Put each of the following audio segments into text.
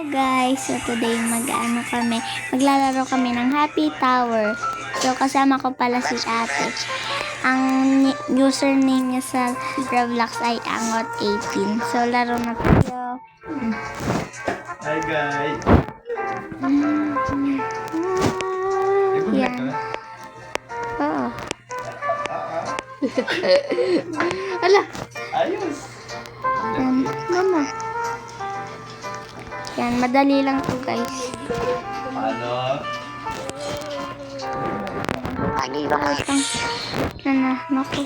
Guys, so today maglalaro kami ng Happy Tower. So kasama ko pala si ate. Ang username niya sa Roblox ay Angot18. So laro na tayo. Hi guys. Yan. Oo. Ala! Ayos. Yan. Mama. Yan, madali lang to guys. Ano? Naku.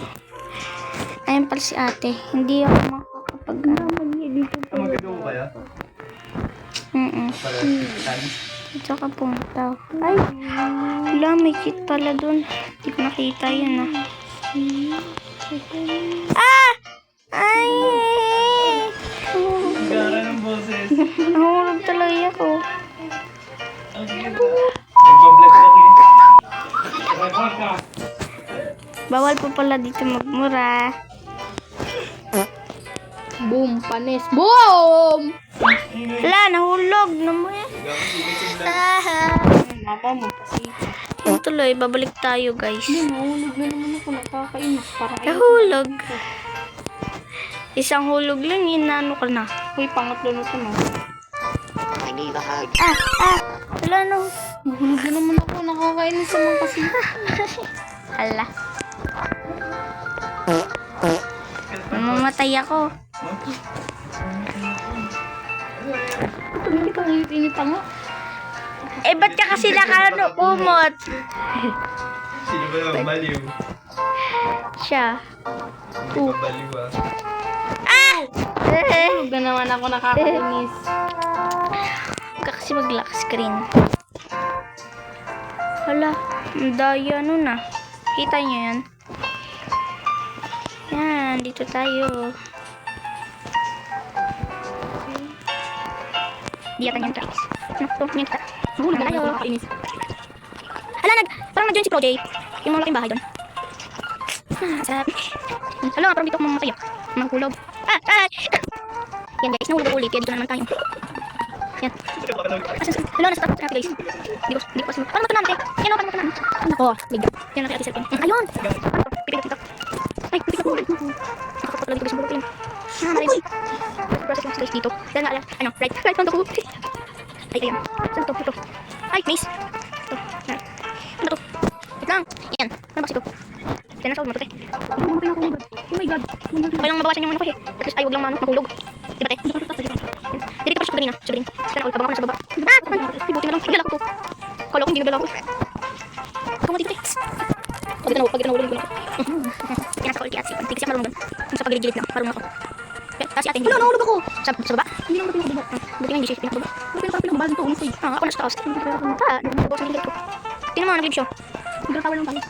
Ayun pala si ate. Hindi ako makakapag Magagawa ba yan? Para kan. Ito ka punta. Ay! Wala, may cheat pala dun. Hindi ko nakita yun Ah! Ay! Gara ng boses. Nahulog talaga ako. Ang ganda. Nagbablog ka rin. Bawal po pala dito magmura. Boom! Panis! Boom! Wala, nahulog naman. Mama mo kasi. Yung tuloy, babalik tayo guys. Hindi, nahulog na naman ako. Nakakainis. Parang Nahulog. Isang hulog lang, inano ka na. Uy, pangatlo na ito, no? Wala na. Nahulog na naman ako. Nakakainis naman kasi. Hala. Mamamatay ako. Hindi ka init nga. Ba't ka kasi umot? Sino ba yung baliw? Siya. Hindi ba baliw ah? Nahulog na naman ako. Nakakainis. Huwag ka kasi mag-lock screen. Hala, ang daya nun ah. Kita niyo yan? Yan, dito tayo. Di yata niyan guys. Niyan kita. Nahulog na Tayo. ako. Nakakainis. Hala, parang nag-join si Project. Yung mga laking bahay doon. Sarap. Hala, parang dito ako mamamatay ah. Mahulog. Yan guys, nahulog ako ulit. Kaya dito na naman tayo. Yan. Hala, nasa top guys. Hindi ko kasi. Paano matunan natin? Yan o, paano matunan? Nako, bigla. Yan natin ati cellphone. Ayun! Pipili dito. Ay, pipili ko ulit. Nakakapag dito guys, bulok yun. Maraming. Process lang guys dito. Dahil nga, ano, right on the hook. Ay, ayun. Saan to? Ito. Ay, nice. Ito. Ano to? Wait lang. Yan. Ano ba ito? Yan ang sound mo to, te. Oh my god. Kailangan mabawasan yung ano ko eh. At least ay, huwag lang mahulog. Diba, te? Dito pa siya kanina. Siya kanina. Sana all, tabang ako na sa baba. Ay, buti na lang. Nagdala ko to. Kala ko hindi nagdala ko. Ikaw mo dito, te. Pag ito nahulog ko na. Yan nasa call kaya at sipon. Hindi kasi marunong doon. Yung sa pagilid-gilid na. Marunong ako. Kasi ate, hindi. Wala, nahulog ako. Sa baba? Hindi naman pinakababa. Buti nga hindi siya pinakababa. Pero parang pinakababa dito. Umusay. Ako nasa taas. Nagbabawas ang gilid ko. Tingnan mo, nag-live siya. Nagkakawa lang tayo.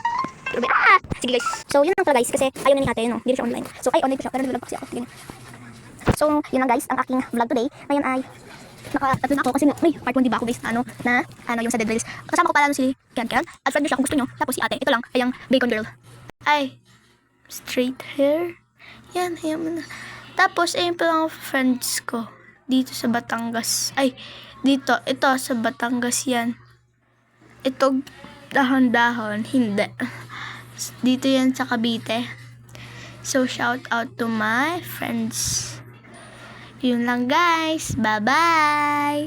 Sige guys. So yun lang pala guys. Kasi ayaw na ni ate, no? Hindi rin siya online. So ay, online ko siya. Pero nag-vlog kasi ako. Sige na. So yun lang guys. Ang aking vlog today. Ngayon ay naka-tatlo na ako kasi may part 1 diba ako guys na yung sa Dead Rails. Kasama ko pala si Kian at friend niyo siya kung gusto nyo. Tapos si ate. Ito lang ay ang bacon girl. Ay. Straight hair. Yan. Ayan mo na. Tapos ayun pala ang friends ko. Dito sa Batangas. Ay. Dito. Ito sa Batangas yan. Ito dahon-dahon. Hindi. Dito yan sa Cavite. So, shout out to my friends. Yun lang guys. Bye-bye!